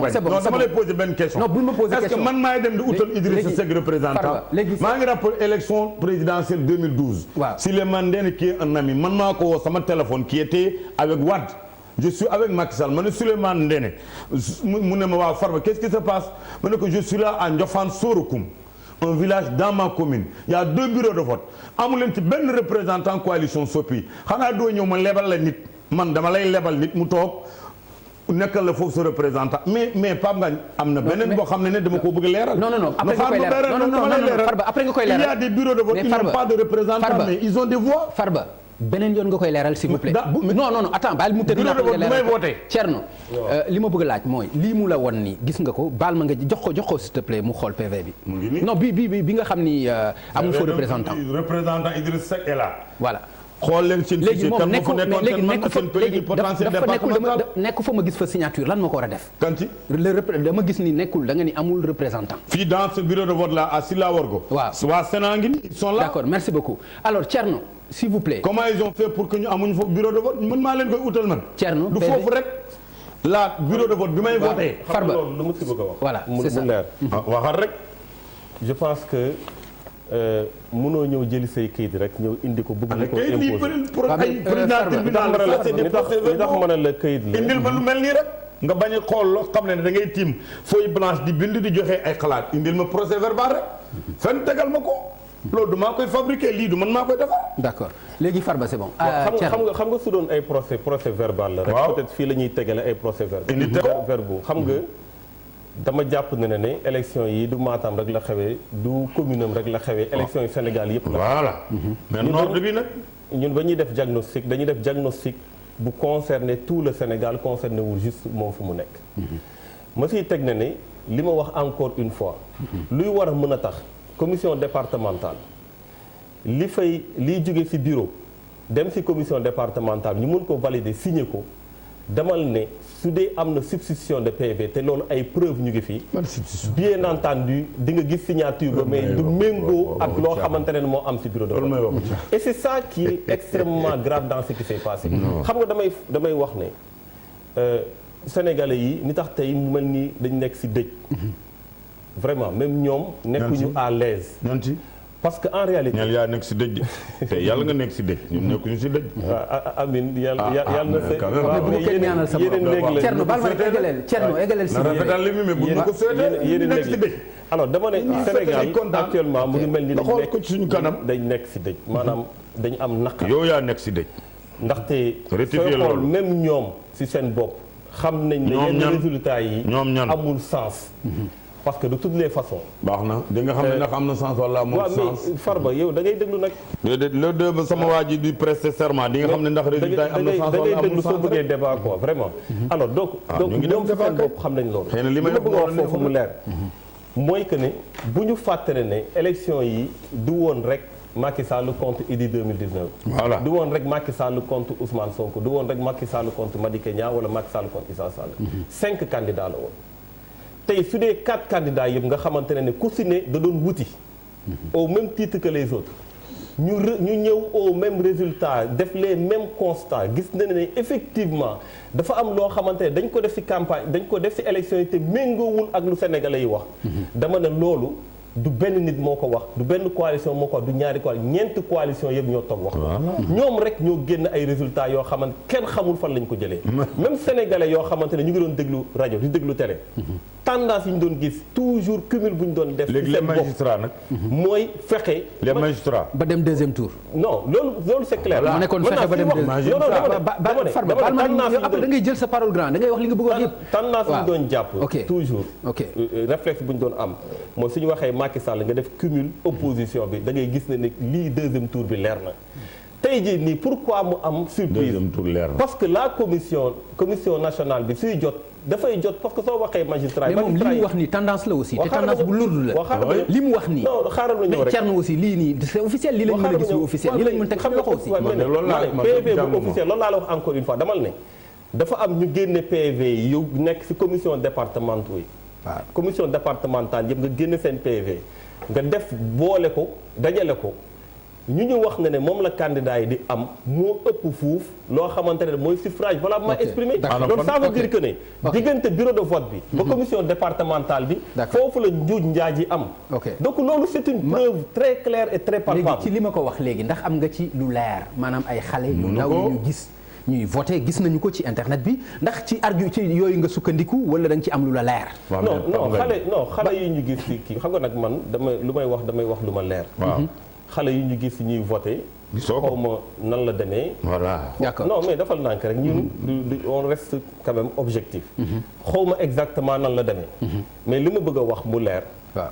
c'est bon non dama lay poser benn question. non bul ma poser question est-ce que man maay dem di utal Idrissa Seck représentant. maa ngi rapport élection présidentielle 2012. waaw Souleymane Ndéné qui est un ami man maa ko woo sama téléphone qui était avec Wade. je suis avec Macky Sall ma ne Souleymane Ndéné mu ne ma waaw Farba qu'est-ce qui se passe ma ne ko je suis là à Ndiofane Sorokoum un village dans ma commune il y a 2 bureaux de vote amu leen ci benn représentant coalition Sopi xanaa doo ñëw ma lebal la nit man dama lay lebal nit mu toog nekkal la foofu sa représentant mais Pape Ngagne am na beneen boo xam ne dama ko bëgg leeral. non après nga koy leeral non Farba après nga koy leeral. il y a des bureaux de vote ils n'ont pas de représentants mais ils ont des voix. Farba beneen yoon nga koy leeral s'il vous plaît. non attends baal mu terminer nga leeral Thierno li ma bëgg a laaj mooy lii mu la won ni gis nga ko baal ma nga jox ko s'il te plaît mu xool PV bi. non bi nga xam ni amul faux représentant. représentant Idriss Seck est là. voilà. xool leen seen fichier kan moo fa nekkoon seen man seen plénipotentiaire départemental nekku fa ma gis fa signature lan moo ko war a def. kan ci dama gis ni nekkul da nga ni amul représentant. fii dans ce bureau de vote là à Silla Wargo. waaw waa Sénat ngi ni ils sont là. d'accord merci beaucoup alors Thierno s'il vous plaît. comment ils ont fait pour que ñu amuñu foofu bureau de vote man maa leen koy utal man. Thierno du foofu rek la bureau de vote bi may voté. Farba loolu lu mu si bëgg a wax. voilà c'est ça mu leer. waxal rek. je pense que mënoo ñëw jëli say kayit rek ñëw indi ko bëgg na ko imposer. li tax mën a la kayit la. indil ma lu mel nii rek. nga bañ a xool loo xam ne da ngay tiim feuille blanche di bind di joxe ay xalaat indil ma procès verbal rek. fenn tegal ma ko. loolu du maa koy fabriquer lii du man maa koy defar. d'accord léegi Farba c'est bon. xam nga su doon ay procès verbal la rek. peut-être fii la ñuy tegale ay procès verbaux xam nga. dama jàpp ne élection yi du Matam rek la xewee du commune am rek la xewee. élection yi Sénégal yëpp la. voilà mais nord bi nag. ñun ba ñuy def diagnostic dañuy def diagnostic bu concerner tout le Sénégal concerné wul juste moom fu mu nekk. ma siy teg ne li ma wax encore une fois. luy war a mën a tax commission départementale liy jóge ci bureau dem ci commission départementale ñu mën ko valider signer ko demal ne. su dee am na substitution de PV te loolu ay preuve ñu ngi fii bien entendu di nga gis signature ba mais du méngoo ak loo xamante ne moo am ci bureau de vote et c'est ça qui est extrêmement grave dans ce qui s'est passé xam nga damay wax ne sénégalais yi ni tax tey mu mel ni dañ nekk ci dëj vraiment même ñoom nekkuñu à l'aise parce que en réalité ñeel yaa nekk ci dëj te yàlla nga nekk ci dëj ñun nekkuñu ci dëj. amiin yàlla na sa Thierno baal ma eggaleel Thierno eggaleel si mais bu ñu ko souhaité nekk ci dëj. alors dama ne Sénégal actuellement mu ngi mel ni xool ko ci suñu kanam dañ nekk ci dëj maanaam dañu am naqar. yow yaa nekk ci dëj. ndaxte sooy xool même ñoom ci seen bopp xam nañ ne yenn résultats yi amul sens. parce que de toutes les façons. baax na di nga xam ne ndax am na sens wala amul sens. waaw mais Farba yow da ngay déglu nag. déedéet loolu sama waa ji di prester serment di nga xam ne ndax résultat yi am na sens wala amul sens da ngay déglu soo bëggee débat quoi vraiment. alors donc ñoom ci seen bopp xam nañ loolu. xëy na li may bëgg a wax foofu mu leer. mooy que ne bu ñu fàttali ne élection yi du woon rek Macky Sall contre Idy 2019. voilà du woon rek Macky Sall contre Ousmane Sonko du woon rek Macky Sall contre Madické Niang wala Macky Sall contre Issa Sall. 5 candidats la woon. tey su dee 4 candidats yëpp nga xamante ne ku si ne da doon wuti au même titre que les autres ñu ñëw au même résultat def les mêmes constats gis na ne effectivement dafa am loo xamante ne dañ ko def ci campagne dañ ko def ci élection yi te méngoowul ak lu sénégalais yi wax dama ne loolu du benn nit moo ko wax du benn coalition moo ko wax du ñaari coalition ñeenti coalition yëpp ñoo toog wax ñoom rek ñoo génn ay résultats yoo xamante kenn xamul fan lañ ko jëlee même sénégalais yoo xamante ne ñu ngi doon déglu rajo di déglu télé tendance yi ñu doon gis toujours cumul bu ñu doon def léegi les magistrats nag mooy fexe les magistrats ba dem deuxième tour non loolu c'est clair mu nekkoon fexe ba dem deuxième tour après da ngay jël sa parole grand da ngay wax li nga bëgg wax yëpp tendance yi ñu doon jàpp toujours réflexe bu ñu doon am mooy suñu waxee Macky Sall nga def cumul opposition bi da ngay gis ne lii deuxième tour bi leer na tey jii nii pourquoi mu am surprise parce que la commission nationale bi suy jot dafay jot parce que soo waxee magistrat mais moom li mu wax nii tendance la aussi te tendance bu lourde la li mu wax nii non xaaral ma ñëw rek Thierno aussi lii nii c'est officiel lii lañ mën a gis officiel lii lañ mën teg xam loxo aussi PV bu officiel loolu laa la wax encore une fois damal ne dafa am ñu génne PV yi yow nekk ci commission départementale yi waaw commission départementale yëpp nga génne seen PV nga def boole ko dajale ko ñu wax ne moom la candidat yi di am moo ëpp fuuf loo xamante ne mooy suffrage valablement exprimé. donc ça veut dire que ne diggante bureau de vote bi. ba commission départementale bi. foofu la njuuj njaaj yi am. donc loolu c'est une preuve très claire et très palpable. léegi ci li ma ko wax léegi ndax am nga ci lu leer maanaam ay xale yu ndaw ñu gis. ñuy voté gis nañu ko ci internet bi ndax ci ci yooyu nga sukkandiku wala da nga ci am lu la leer. non xale yi ñu gis ci kii xam nga nag man damay wax lu ma leer. xale yi ñu gis ñuy voté. xaw ma nan la demee. voilà d'accord non mais dafal nànk rek ñun on reste quand même objectif. xaw ma exactement nan la demee. mais li ma bëgg a wax mu leer.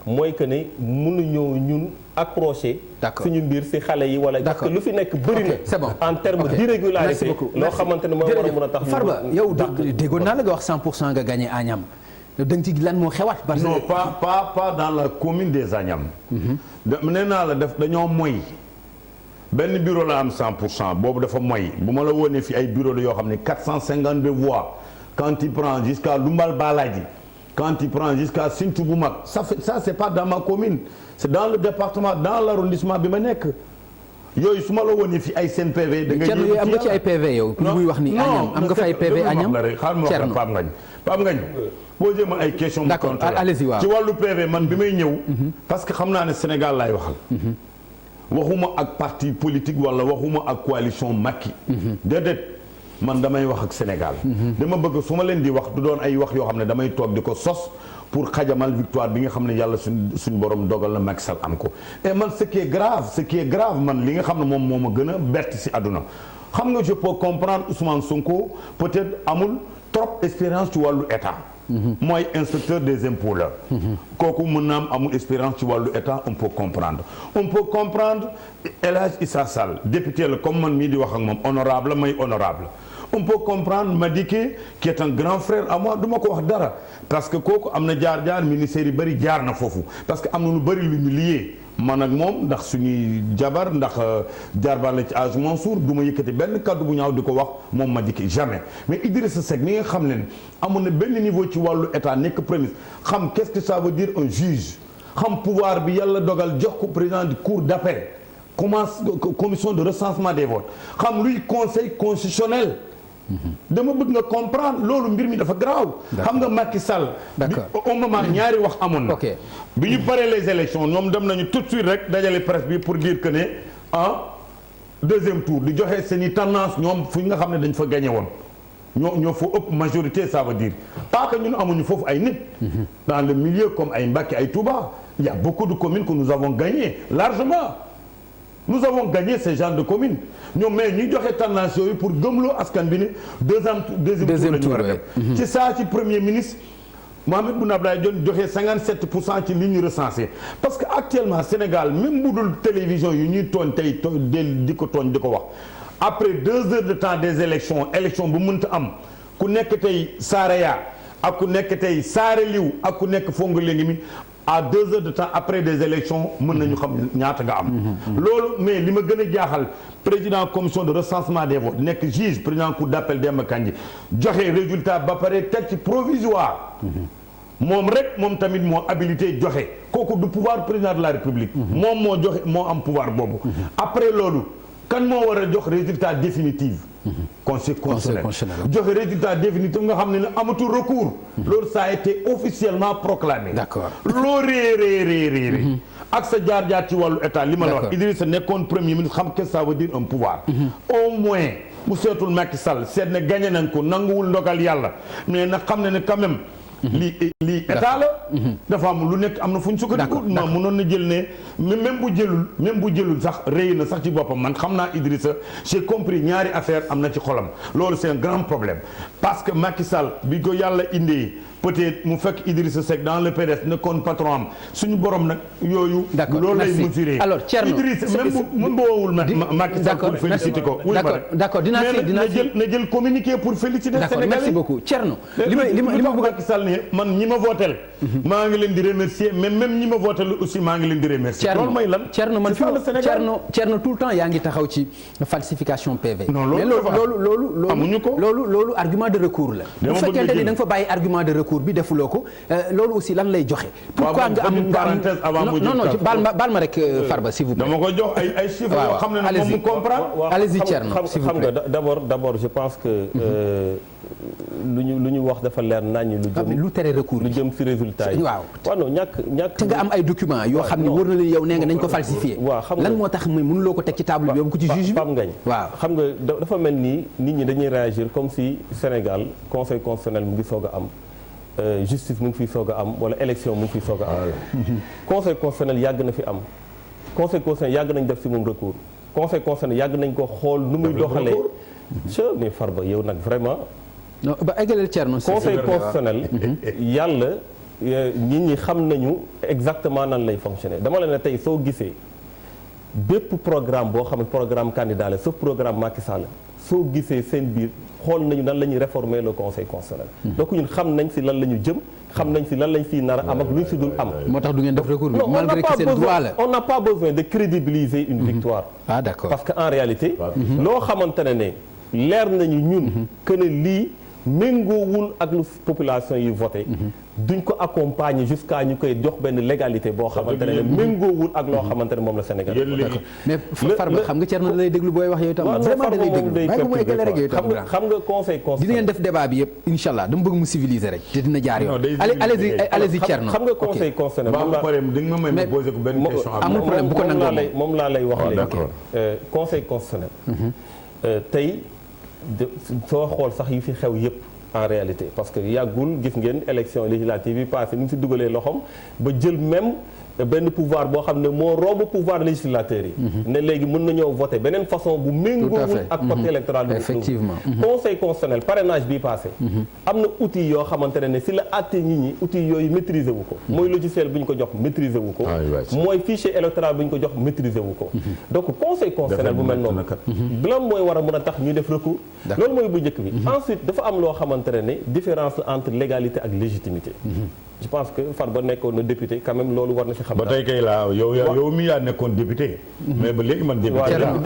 mooy que ne mënuñoo ñun accroché. suñu mbir si xale yi wala. parce que lu fi nekk bëri na. c'est bon en terme d'irrégularité. loo xamante ne moo war a mën a tax. Farba yow déggoon naa la nga wax 100% nga gagné Agnam. da nga ci lan moo xewaat. parce que non pas dans la commune des Agnam. nee naa la dañoo moy. benn bureau la am 100% boobu dafa moy bu ma la wóonee fi ay bureau la yoo xam ne 452 voix quand il prend jusqu'à Lumbal Balaji. quand il prend jusqu'à Sinthiou bu mag ça c'est pas dans ma commune c'est dans le département dans l'arrondissement bi ma nekk yooyu su ma la woon fi ay seen PV. da nga yooyu am nga ci ay PV yow. non muy wax ni Agnam am nga fa ay PV Agnam. Thierno Pape Ngagne posé ma ay questions. d'accord allez-y waaw ci wàllu PV man bi may ñëw. parce que xam naa ne Sénégal laay waxal. waxuma ak parti politique wala waxuma ak coalition Macky. déedéet. man damay wax ak Sénégal. dama bëgg su ma leen di wax du doon ay wax yoo xam ne damay toog di ko sos pour xajamal victoire bi nga xam ne yàlla suñ borom dogal na Macky Sall am ko. et man ce qui est grave man li nga xam ne moom moo ma gën a bett si àdduna xam nga je peux comprendre Ousmane Sonko peut-être amul trop expérience ci wàllu état. mooy inspecteur des impôts la. kooku mën naa am amul expérience ci wàllu état on peut comprendre El Hadj Issa Sall député la comme man mii di wax ak moom honorable may honorable on peut comprendre Madické qui est un grand frère à moi du ma ko wax dara parce que kooku am na jaar ministère yi bëri jaar na foofu parce que am na lu bëri lu ñu lié man ak moom ndax suñuy jabar ndax jaarbaar la ci âge Mansour du ma yëkkati benn kaddu bu ñaaw di ko wax moom Madické jamais mais Idrissa Seck mi nga xam ne amoon na benn niveau ci wàllu état nekk premier xam qu'est-ce que ça veut dire un juge xam pouvoir bi yàlla dogal jox ko président du cour d'appel commission de recensement des votes xam luy conseil constitutionnel. dama bëgg nga comprendre loolu mbir mi dafa garaaw. xam nga Macky Sall. d'accord au moment ñaari wax amoon na. bi ñu paree les élections ñoom dem nañu tout de suite rek dajale presse bi pour dire que ne deuxième tour di joxe seen i tendance ñoom fu nga xam ne dañ fa gagné woon. ñoo fa ëpp majorité ça veut dire pas que ñun amuñu foofu ay nit. dans le milieu comme ay Mbacké ay Touba il y a beaucoup de communes que nous avons gagné largement. nous avons gagné ces genres de communes ñoom mais ñu joxe tendance yooyu pour gëmloo askan bi ne deuxième tour la ñu war a dem ci saa ci premier ministre Mahammed Boun Abdallah Dionne joxe 57% ci li ñu recensé parce que actuellement Sénégal même bu dul télévision yu ñuy tooñ tey di ko tooñ di ko wax après 2 heures de temps des élections bu mënta am ku nekk tey Saraya ak ku nekk tey Saare Liw ak ku nekk Fongo léegi mi à 2 heures de temps après des élections mën nañu xam ñaata nga am. loolu mais li ma gën a jaaxal président commission de recensement des votes nekk juge président cour d'appel Demba Kandji joxe résultat ba pare teg ci provisoire. moom rek moom tamit moo habilité joxe kooku du pouvoir président de la république. moom moo joxe moo am pouvoir boobu. après loolu kan moo war a jox résultat définitif. conseil constitutionnel joxe résultat définitif nga xam ne amatul recours. loolu ça a été officiellement proclamé. d'accord loo réeréeréeréeré ak sa jaar-jaar ci wàllu état li ma la wax Idrissa nekkoon premier ministre xam que ça veut dire un pouvoir. au moins bu seetul Macky Sall seet ne gagné nañ ko nanguwul ndogal yàlla mais na xam ne quand même. lii état la. dafa am lu nekk am na fu ñu sukkandiku. ma mënoon na jël ne même bu jëlul sax rëy na sax ci boppam man xam naa Idrissa j'ai compris ñaari affaire am na ci xolam loolu c'est un grand problème parce que Macky Sall bi ko yàlla indee peut-être mu fekk Idrissa Seck dans le PDS nekkoon patron am suñu borom nag yooyu. loolu lay mesurer. alors Thierno Idrissa même bu woowul Macky Sall pour féliciter ko. d'accord dinaa na jël communiqué pour féliciter Sénégalais. merci beaucoup Thierno. li ma bëgg Macky Sall ne man ñi ma votel maa ngi leen di remercier mais même ñi ma votel aussi maa ngi leen di remercier. loolu mooy lan Thierno man Thierno tout le temps yaa ngi taxaw ci falsification PV. non loolu amuñu ko. loolu argument de recours la. bu fekkente ni da nga fa bàyyi argument de recours recours bi defuloo ko loolu aussi lan lay joxe. pourquoi nga am non baal ma rek Farba s'il vous plaît. dama ko jox ay chiffres yoo xam ne moom mu comprendre. allez-y Thierno s'il vous plaît. xam nga d'abord je pense que lu ñu wax dafa leer naññ lu tere recours lu jëm ci résultat yi. waaw non ñàkk te nga am ay documents yoo xam ne wóor na leen yow nee nga nañ ko falsifié. waaw xam nga lan moo tax mënuloo ko teg ci table bi yóbbu ko ci juge bi. Pape Ngagne waaw xam nga dafa mel ni nit ñi dañuy réagir comme si Sénégal conseil constitutionnel mu ngi soog a am justice mu ngi fiy soog a am wala élection mu ngi fiy soog a am. conseil constitutionnel yàgg na fi am. conseil constitutionnel yàgg nañ def ci moom recours. conseil constitutionnel yàgg nañ ko xool nu muy doxalee. mais Farba yow nag vraiment. non ba eggaleel Thierno. conseil constitutionnel. yàlla nit ñi xam nañu exactement nan lay fonctionner dama la ne tey soo gisee bépp programme boo xam ne programme candidat la sauf programme Macky Sall soo gisee seen biir xool nañu nan la ñuy réformer le conseil constitutionnel. donc ñun xam nañ ci lan la ñu jëm. xam nañ ci lan lañ ciy nar a am ak luñ ci dul am. moo tax du ngeen def recours bi malgré que seen droit la. on n'a pas besoin de crédibiliser une victoire. ah d'accord parce que en réalité. loo xamante ne leer nañu ñun. que ne lii méngoowul ak lu population yi voté. duñ ko accompagner jusqu'à ñu koy jox benn légalité boo xamante ne méngoowul ak loo xamante ne moom la Sénégal. d'accord mais Farba xam nga Thierno da lay déglu booy wax yooyu tam. vraiment da lay déglu bàyyi ko mu eggale rek yooyu tam. xam nga conseil dina ngeen def débat bi yëpp incha allah dama bëgg mu civiliser rek te dina jaar yoon. allez-y Thierno. xam nga conseil constitutionnel. amul problème bu ko nangoo moom laa lay wax léegi. conseil constitutionnel. tey soo xool sax yi fi xew yëpp. en réalité parce que yàggul gis ngeen élection législative yi passé ni mu si dugalee loxoom ba jël même benn pouvoir boo xam ne moo romb pouvoir législateur yi. ne léegi mën nañoo voter beneen façon bu méngoowul ak code électoral bi. effectivement conseil constitutionnel parrainage bii passé. am na outil yoo xamante ne si la àtte nit ñi outil yooyu maîtriser wu ko. mooy logiciel bu ñu ko jox maîtriser wu ko. mooy fichier électoral bu ñu ko jox maîtriser wu ko. donc conseil constitutionnel bu mel noonu. lan mooy war a mën a tax ñuy def recours. loolu mooy bu njëkk bi. ensuite dafa am loo xamante ne différence entre légalité ak légitimité. je pense que Farba nekkoon na député quand même loolu war na fi xam. ba tey kay laa yow mi yaa nekkoon député. mais ba léegi man député laa.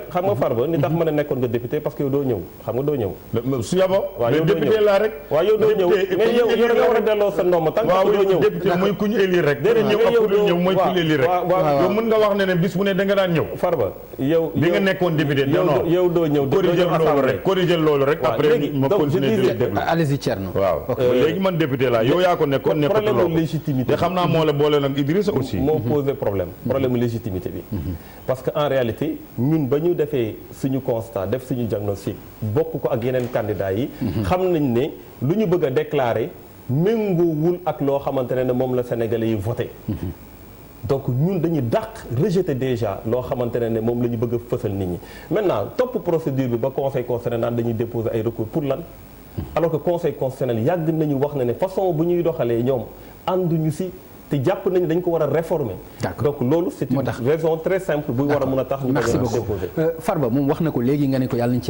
xam nga Farba ni tax mën a nekkoon nga député parce que yow doo ñëw xam nga doo ñëw. su yaboo. waaw yow doo ñëw député laa rek. waaw yow doo ñëw mais yow da nga war a delloo sa ndomba tant que doo ñëw. député mooy ku ñu élire rek. déedéet ñëw ak ku ñu ñëw mooy ku ñu élire rek. yow mën nga wax ne bis bu ne da nga daan ñëw. Farba yow bi nga nekkoon député non yow doo ñëw corriger loolu rek après ma continuer di déglu. allez-y Thierno. waaw léegi man député laa yow yaa ko nekkoon nekkatuloo légitimité te xam naa moo la boole nag Idrissa aussi. moo posé problème légitimité bi. parce que en réalité ñun ba ñu defee suñu constat def suñu diagnostic bokk ko ak yeneen candidats yi. xam nañ ne lu ñu bëgg a déclarer méngoowul ak loo xamante ne moom la Sénégalais yi voté. donc ñun dañuy rejeter déjà loo xamante ne moom la ñu bëgg a fësal nit ñi maintenant topp procédure bi ba conseil constitutionnel naan dañuy déposer ay recours pour lan. alors que conseil constitutionnel yàgg nañu wax na ne façon bu ñuy doxalee ñoom ànduñu si te jàpp nañu dañ ko war a réformer. donc loolu c'est une raison très simple buy war a mën a tax ñu ko déposer. Farba moom wax na ko léegi nga ne ko yàlla nañ ci